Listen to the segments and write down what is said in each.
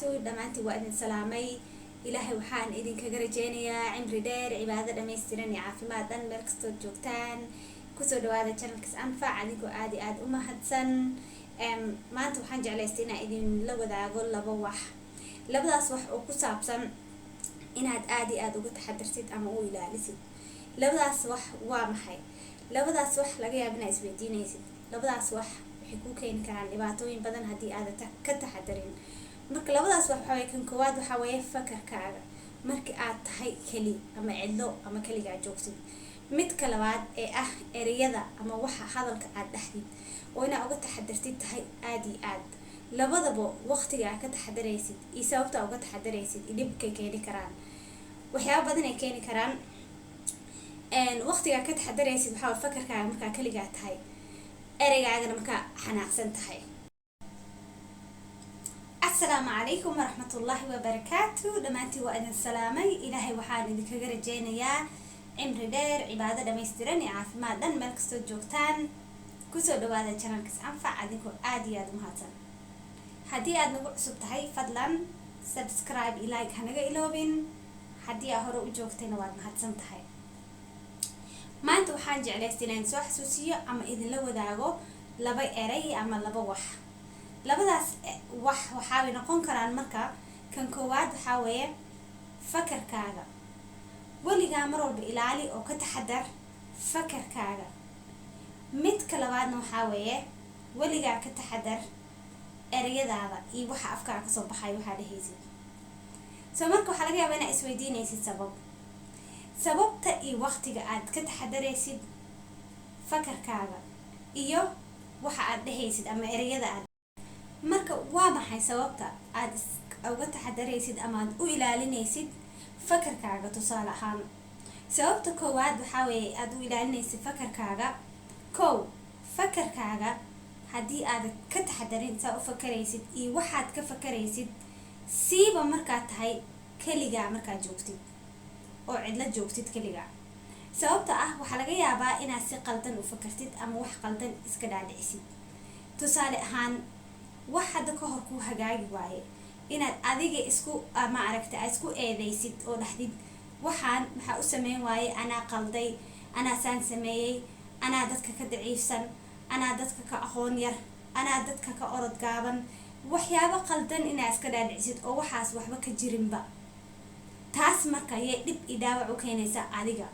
وبركاته دمانتي وأذن سلامي إلهي وحان إذن كجرجينيا عمري دير عبادة دميسترني عافمادا مركزتو جوجتان كسو دوادا channelكس أنفع عديكو آدي أما هدسن ما أنتو وحان جعليستينا إذن لودا أقول لبوح لبدا صوح وكسابسن إناد آدي وقت حدرتيد أما أو إلاليسيد لبدا صوح وامحي لبدا صوح لقيا بنا إسبيدينيسيد لبدا صوح ku keeni karaan dhibaatooyin badan hadii aad ka taxadarin marka labadaas waxa way kan koowaad waxa way fakarkaaga markii aad tahay kali ama cidlo ama kaliga joogtid midka labaad ee ah ereyada ama waxa hadalka aad dhaxdid oo ina uga taxadartid tahay aad labadaba waqtiga aad ka taxadaraysid iyo sababta uga taxadaraysid idibka keeni karaan waxyaabo badan ay keeni karaan waqtiga ka taxadaraysid waxa fakarkaaga marka kaliga tahay ereygaagana marka xanaaqsan tahay assalaamu calaykum waraxmatullaahi wabarakaatu dhamaantii waa idin salaamay ilaahay waxaan idinkaga rajeynayaa cimri dheer cibaado dhammaystiran iyo caafimaad dhan meel kastoo joogtaan kusoo dhawaada channelkaas anfac adinkoo aad iyo aad u mahadsan haddii aad nagu cusub tahay fadlan subscribe iyo like hanaga iloobin haddii aad hore u joogtayna waad mahadsan tahay maanta waxaan jeclaystay inaan soo xasuusiyo ama idinla wadaago laba eray ama laba wax labadaas wax waxa ay noqon karaan marka kan koowaad waxa weeye fakarkaaga waliga mar walba ilaali oo ka taxadar fakarkaaga midka labaadna waxa weeye waliga ka taxadar erayadaada iyo waxa afkaaga ka soo baxay waxa dhahaysid soo marka waxa laga yaabaa inaad isweydiinaysid sababta iyo waqtiga aad ka taxadaraysid fakarkaaga iyo waxa aad dhahaysid ama erayada aad marka waa maxay sababta aad uga taxadaraysid ama aad u ilaalinaysid fakarkaaga tusaale ahaan sababta koowaad waxa weeye aad u ilaalinaysid fakarkaaga fakarkaaga haddii aad ka taxadarin saa u fakaraysid iyo waxaad ka fakaraysid siiba markaad tahay kaligaa markaad joogtid oo cidla joogtid kaliga sababta ah waxa laga yaabaa inaad si qaldan u fakartid ama wax qaldan iska dhaadhicisid tusaale ahaan wax hadda ka hor ku hagaagi waaye inaad adiga isku ama aragtay aad isku eedaysid oo dhaxdid waxaan waxa u sameyn waaye anaa qalday anaa saan sameeyay anaa dadka ka daciifsan anaa dadka ka aqoon yar anaa dadka ka orod gaaban waxyaabo qaldan inaad iska dhaadhicisid oo waxaas waxba ka jirinba taas marka ayay dhib i dhaawac u keenaysaa adiga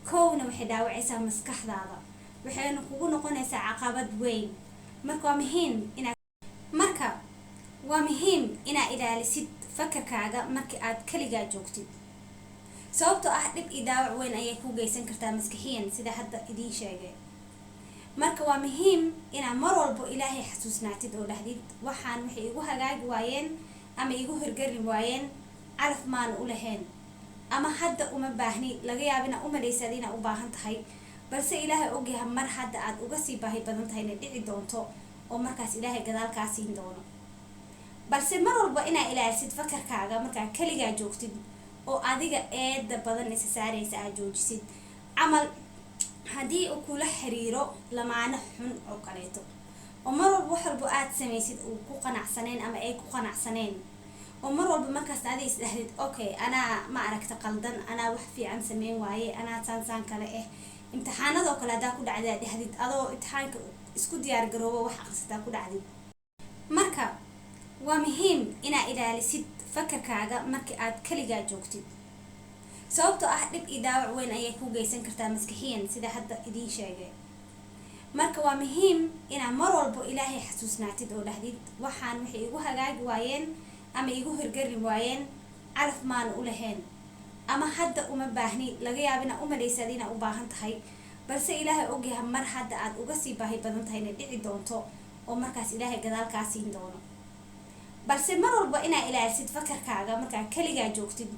kowna waxay dhaawacaysaa maskaxdaada waxayna kugu noqonaysaa caqabad weyn marka waa muhiim inaad ilaalisid fakarkaaga markii aad kaligaa joogtid sababtoo ah dhib i dhaawac weyn ayay ku geysan kartaa maskaxiyan sida hadda idiin sheegay marka waa muhiim inaad mar walba ilaahay xasuusnaatid oo dhahdid waxaan waxay igu hagaagi waayeen ama igu hirgari waayeen calaf maana u lahayn ama hadda uma baahni laga yaabina umalaysaad inaad u baahan tahay balse ilaahay ogyahay mar hadda aad uga sii baahi badan tahay inay dhici doonto oo markaas ilaahay gadaalkaa siin doono balse mar walba inaad ilaalisid fakarkaaga markaa kaligaa joogtid oo adiga eeda badan isa saaraysa aad joojisid camal haddii uu kula xiriiro lamaano xun oo kaleeto oo mar walba wax walba aad samaysid uu ku qanacsaneen ama ay ku qanacsaneen oo mar walba markaas aad isdhahdid okay anaa ma aragta qaldan anaa wax fiican sameyn waaye anaa saan kale imtixaanadoo kale hadaa ku dhacday dhahdid adoo imtixaanka isku diyaar garoobo wax aqrisataa ku dhacdid marka waa muhiim inaad ilaalisid fakarkaaga markii aad kaligaa joogtid sababtoo ah dhib i dhaawac weyn ayay ku geysan kartaa maskaxiyan sida hadda idiin sheegay marka waa muhiim inaad mar walba ilaahay xasuusnaatid oo dhahdid waxaan waxay igu hagaagi waayeen ama igu hirgari waayeen calaf maana u lahayn ama hadda uma baahni laga yaabina umalaysaad inaad u baahan tahay balse ilaahay ogyahay mar hadda aad uga sii baahi badan tahay inay dhici doonto oo markaas ilaahay gadaalkaa siin doono balse mar walba inaad ilaalisid fakarkaaga markaa kaligaa joogtid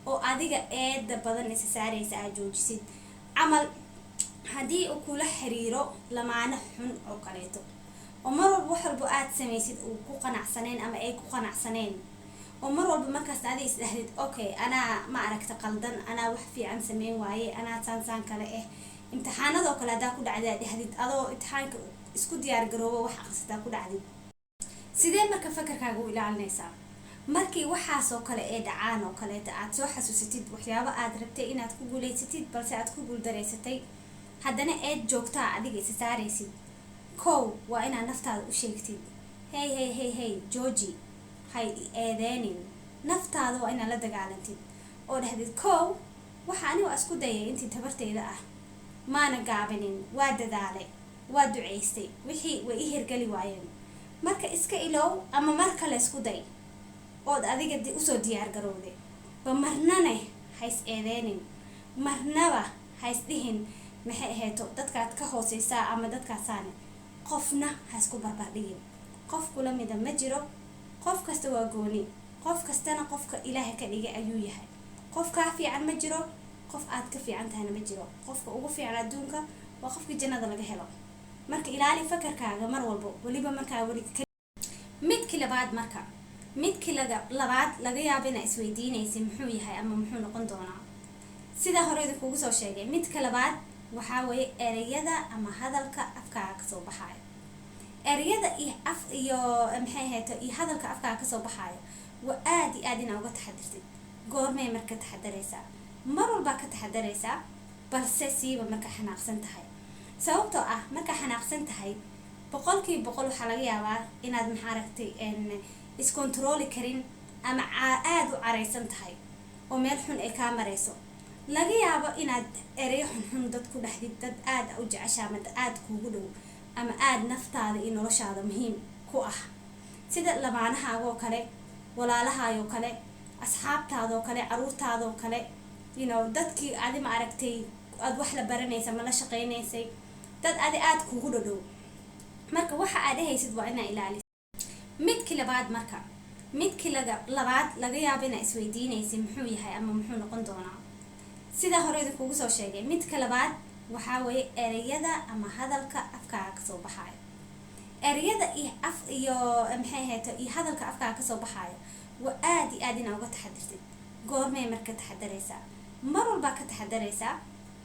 oo adiga eeda badan isa saaraysa aad joojisid camal haddii uu kula xiriiro lamaano xun oo kaleeto oo mar walba wax walba aad samaysid uu ku qanacsaneen ama ay ku qanacsaneen oo mar walba markaas aad isdhahdid okay anaa ma aragta qaldan anaa wax fiican sameyn waaye anaa saan kale imtixaanadoo kale hadaa ku dhacday dhahdid adoo imtixaanka isku diyaar garoobo wax aqrisataa ku dhacdid sidee marka fakarkaaga u ilaalinaysaa markii waxaasoo kale ee dhacaan oo kaleeta aad soo xasuusatid waxyaabo aad rabtay inaad ku guulaysatid balse aad ku guuldareysatay, haddana eed joogtaa adiga isa saaraysid, kow waa inaad naftaada u sheegtid hey jooji, hay eedeenin. naftaada waa inaad la dagaalantid oo dhahdid kow waxa ani waa isku dayay intii tabarteyda ah, maana gaabinin, waa dadaalay, waa duceystay, wixii way i hirgeli waayeen, marka iska ilow ama mar kale isku day ood adiga usoo diyaar garowday. ba marnane hays eedeenin, marnaba hays dhihin maxay ahayto dadkaad ka hooseysaa ama dadkaasaane, qofna haysku barbardhigin. qof kula mida ma jiro, qof kasta waa gooni, qof kastana qofka ilaahay ka dhigay ayuu yahay. qof kaa fiican ma jiro, qof aad ka fiican tahayna ma jiro. qofka ugu fiican adduunka waa qofka jannada laga helo. marka ilaali fakarkaaga mar walbo, weliba markaa midkii labaad laga yaabo inaa isweydiinaysa muxuu yahay ama muxuu noqon doonaa. sida horeyda kugu soo sheegay, midka labaad waxaa weeye ereyada ama hadalka afkaaga kasoo baxaayo. ereyada iyo maxay ahayto iyo hadalka afkaaga kasoo baxaayo waa aad iyo aad inaa uga taxadirtid. goormay marka taxadaraysaa? mar walbaa ka taxadaraysaa, balse siiba marka xanaaqsan tahay. sababtoo ah marka xanaaqsan tahay 100% waxaa laga yaabaa inaad maxaaragtay iskontarooli karin ama aad u caraysan tahay oo meel xun ay kaa marayso. laga yaabo inaad ereyo xunxun dad ku dhahdid, dad aad u jeceshaa ama aad kuugu dhow ama aad naftaada iyo noloshaada muhiim ku ah, sida lamaanahaagoo kale, walaalahaayoo kale, asxaabtaadoo kale, caruurtaadoo kale, dadkii adi ma aragtay aad wax la baranaysa ma la shaqaynaysay, dad adi aad kuugu dhow. marka waxa aad dhahaysid waa inaa ilaaliso. midkii labaad laga yaabo inaa isweydiinaysa muxuu yahay ama muxuu noqon doonaa. sida horeyda kugu soo sheegay, midka labaad waxaa weeye ereyada ama hadalka afkaaga kasoo baxaayo. ereyada iyo maxay ahayto iyo hadalka afkaaga kasoo baxaayo waa aad iyo aad inaa uga taxadirtid. goormay marka taxadaraysaa? mar walbaa ka taxadaraysaa,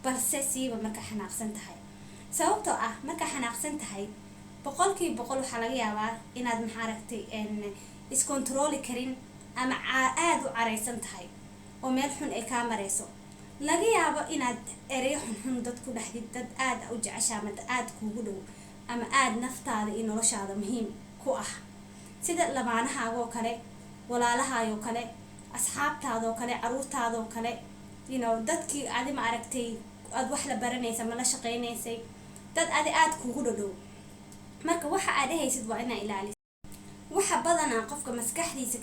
balse siiba marka xanaaqsan tahay. sababtoo ah marka xanaaqsan tahay 100% waxaa laga yaabaa inaad maxaaragtay iskontarooli karin ama aad u caraysan tahay oo meel xun ay kaa marayso. laga yaabo inaad ereyo xunxun dad ku dhahdid, dad aad u jeceshaa ama aad kuugu dhow ama aad naftaada iyo noloshaada muhiim ku ah, sida lamaanahaagoo kale, walaalahaayoo kale, asxaabtaadoo kale, caruurtaadoo kale, dadkii adi ma aragtay aad wax la baranaysa ma la shaqaynaysay, dad adi aad kuugu dhow. marka waxa aad dhahaysid waa inaa ilaaliso. waxa badanaa qofka maskaxdiisa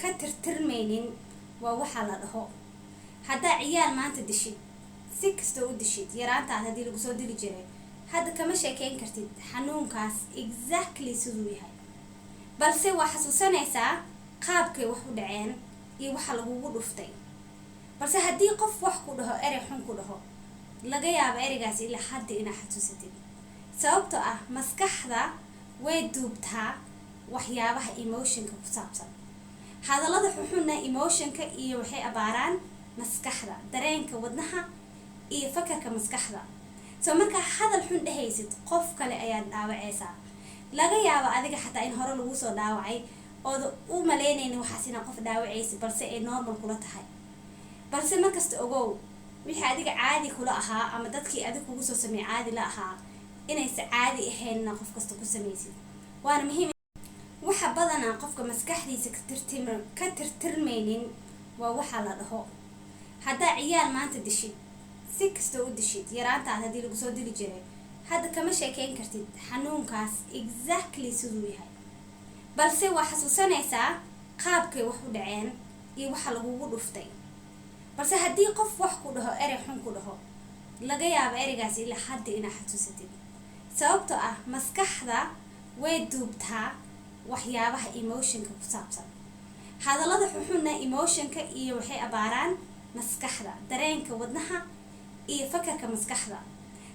ka tirtirmaynin waa waxaa la dhaho. haddaa ciyaal maanta dishid, si kastoo u dishid, yaraantaad haddii lagu soo dili jiray, hadda kama sheekeyn kartid xanuunkaas exactly siduu yahay, balse waa xasuusanaysaa qaabkay wax u dhaceen iyo waxa lagugu dhuftay. balse haddii qof wax ku dhaho, erey xun ku dhaho, laga yaabo ereygaas ilaa hadda inaa xasuusatid. sababtoo ah maskaxda way duubtaa waxyaabaha emotionka ku saabsan. hadallada xunxunna emotionka iyo waxay abaaraan maskaxda, dareenka wadnaha iyo fakarka maskaxda. soo markaa hadal xun dhahaysid, qof kale ayaad dhaawacaysaa. laga yaabo adiga xataa in hore lagu soo dhaawacay ood u malaynaynin waxaas inaa qof dhaawacaysa, balse ay normal kula tahay. balse markasta ogow wixii adiga caadi kula ahaa ama dadkii adiga kugu soo sameey caadi la ahaa inaysa caadi ahaynna qof kasta ku samaysid. waana muhiim. waxa badanaa qofka maskaxdiisa ka tirtirmaynin waa waxaa la dhaho. haddaa ciyaal maanta dishid, si kastoo u dishid, yaraantaad haddii lagu soo dili jiray, hadda kama sheekeyn kartid xanuunkaas exactly siduu yahay, balse waa xasuusanaysaa qaabkay wax u dhaceen iyo waxa lagugu dhuftay. balse haddii qof wax ku dhaho, erey xun ku dhaho, laga yaabo ereygaas ilaa hadda inaa xasuusatid. sababtoo ah maskaxda way duubtaa waxyaabaha emotionka ku saabsan. hadallada xunxunna emotionka iyo waxay abaaraan maskaxda, dareenka wadnaha iyo fakarka maskaxda.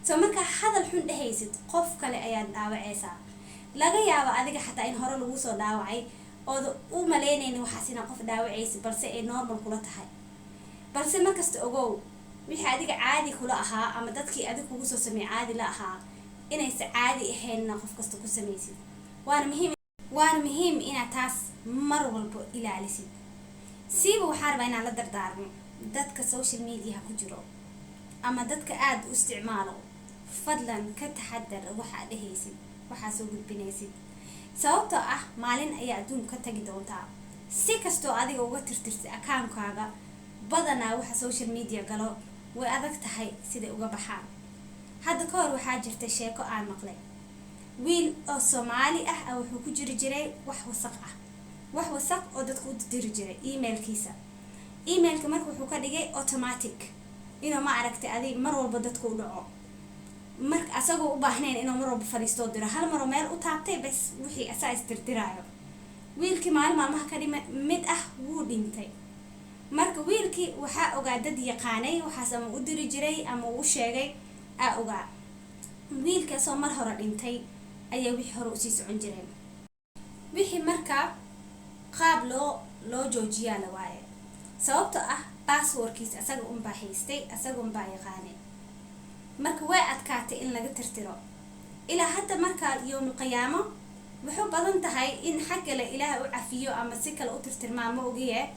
soo markaa hadal xun dhahaysid, qof kale ayaad dhaawacaysaa. laga yaabo adiga xataa in hore lagu soo dhaawacay ood u malaynaynin waxaas inaa qof dhaawacaysa, balse ay normal kula tahay. balse markasta ogow wixii adiga caadi kula ahaa ama dadkii adiga kugu soo sameey caadi la ahaa inaysa caadi ahaynna qof kasta ku samaysid. waana muhiim. waana muhiim inaad taas mar walbo ilaalisid. siiba waxaa rabaa inaan la dardaarmo dadka social media ku jiro ama dadka aad u isticmaalo. fadlan ka taxadar waxaad dhehaysid, waxaa soo gudbinaysid, sababtoo ah maalin ayaa adduunka ka tagi doontaa. si kastoo adiga uga tirtirtay akaankaaga, badanaa waxa social media galo way adag tahay siday uga baxaan. hadda ka hor waxaa jirta sheeko aan maqlay, wiil oo Soomaali ah wuxuu ku jiri jiray wax wasaq oo dadku u diri jiray emailka marka wuxuu ka dhigay automatic inuu ma aragtay adiga mar walba dadku u dhaco, marka asagoo u baahnayn inuu mar walba fariisto diro, hal mar meel u taabtay bas wixii asaa istirtiraayo. wiilkii maalmaha ka dhimay mid ah wuu dhintay. marka wiilkii waxaa ogaa dad yaqaanay waxaas ama u diri jiray ama u sheegay ogaa. wiilkaasoo mar hore dhintay ayaa wixii hore usii socon jireen. wixii markaa qaab loo joojiyaa la waaye, sababtoo ah passwordkiis asaga unbaa haystay, asaga unbaa yaqaanay. marka way adkaatay in laga tirtiro. ilaa hadda markaa yowmul qiyaamo wuxuu badan tahay in xaggale ilaah u cafiyo ama si kale u tirtirmaa ma ogiye,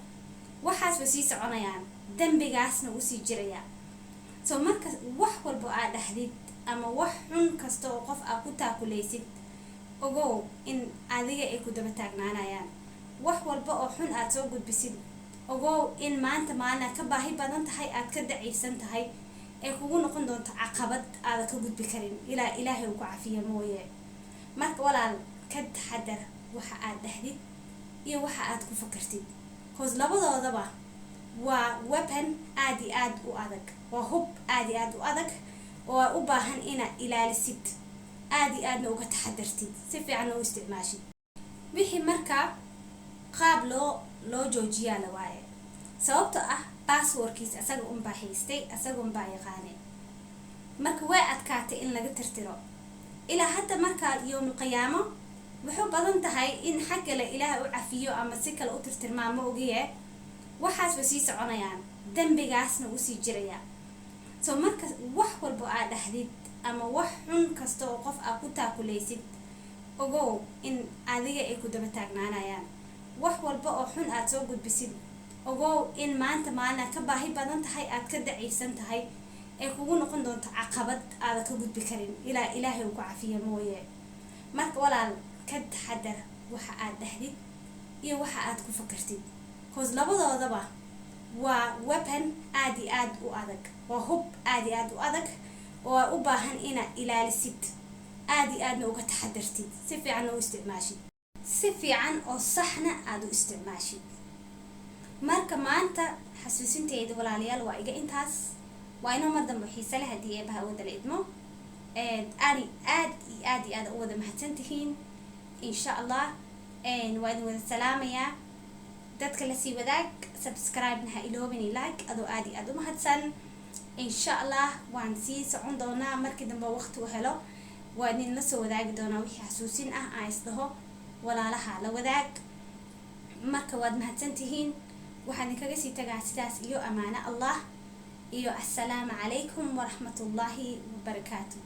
waxaas way sii soconayaan, dambigaasna wuu sii jirayaa. so marka wax walbo aad dhahdid ama wax xun kasta oo qof aad ku taakulaysid, ogow in adiga ay ku daba taagnaanayaan. wax walba oo xun aad soo gudbisid, ogow in maanta maalin ka baahi badan tahay, aad ka daciifsan tahay, ee kugu noqon doonto caqabad aad ka gudbi karin ilaa ilaahay uu ku cafiyo mooye. marka walaal ka taxadar waxa aad dhahdid iyo waxa aad ku fakartid, cause labadoodaba waa weapon aad iyo aad u adag, waa hub aad iyo aad u adag oo u baahan inaad ilaalisid, aad iyo aadna uga taxadartid, si fiican u isticmaashid. wixii markaa qaab loo joojiyaa la waaye, sababtoo ah passwordkiis asaga unbaa haystay, asaga unbaa yaqaanay. marka way adkaatay in laga tirtiro. ilaa hadda markaa yowmul qiyaamo wuxuu badan tahay in xaggale ilaah u cafiyo ama si kale u tirtirmaa ma ogiye, waxaas way sii soconayaan, dambigaasna wuu sii jirayaa. so marka wax walbo aad dhahdid ama wax xun kasta oo qof aad ku taakulaysid, ogow in adiga ay ku daba taagnaanayaan. wax walba oo xun aad soo gudbisid, ogow in maanta maalin ka baahi badan tahay, aad ka daciifsan tahay, ee kugu noqon doonto caqabad aad ka gudbi karin ilaa ilaahay uu ku cafiyo mooye. marka walaal ka taxadar waxa aad dhahdid iyo waxa aad ku fakartid, cause labadoodaba waa weapon aad iyo aad u adag, waa hub aad iyo aad u adag oo u baahan inaad ilaalisid, aad iyo aadna uga taxadartid, si fiican u isticmaashid, si fiican oo saxna aad u isticmaashid. marka maanta xasuusintayda walaalayaal waa iga intaas. waa inoo mar dambe xiise leh haddii eebaha wada la idmo. aad iyo aad u wada mahadsantihiin insha allah. waa idin wada salaamayaa. dadka lasii wadaag, subscribe-na ha iloobin, like adoo aad iyo aad u mahadsan. insha allah waan sii socon doonaa, markii dambe waqti u helo waa idin la soo wadaagi doonaa wixii xasuusin ah aan isdhaho walaalaha la wadaag. marka waad mahadsantihiin. waxaan idinkaga sii tagaa sidaas iyo amaano allah iyo assalaamu calaykum waraxmatullaahi wabarakaatu.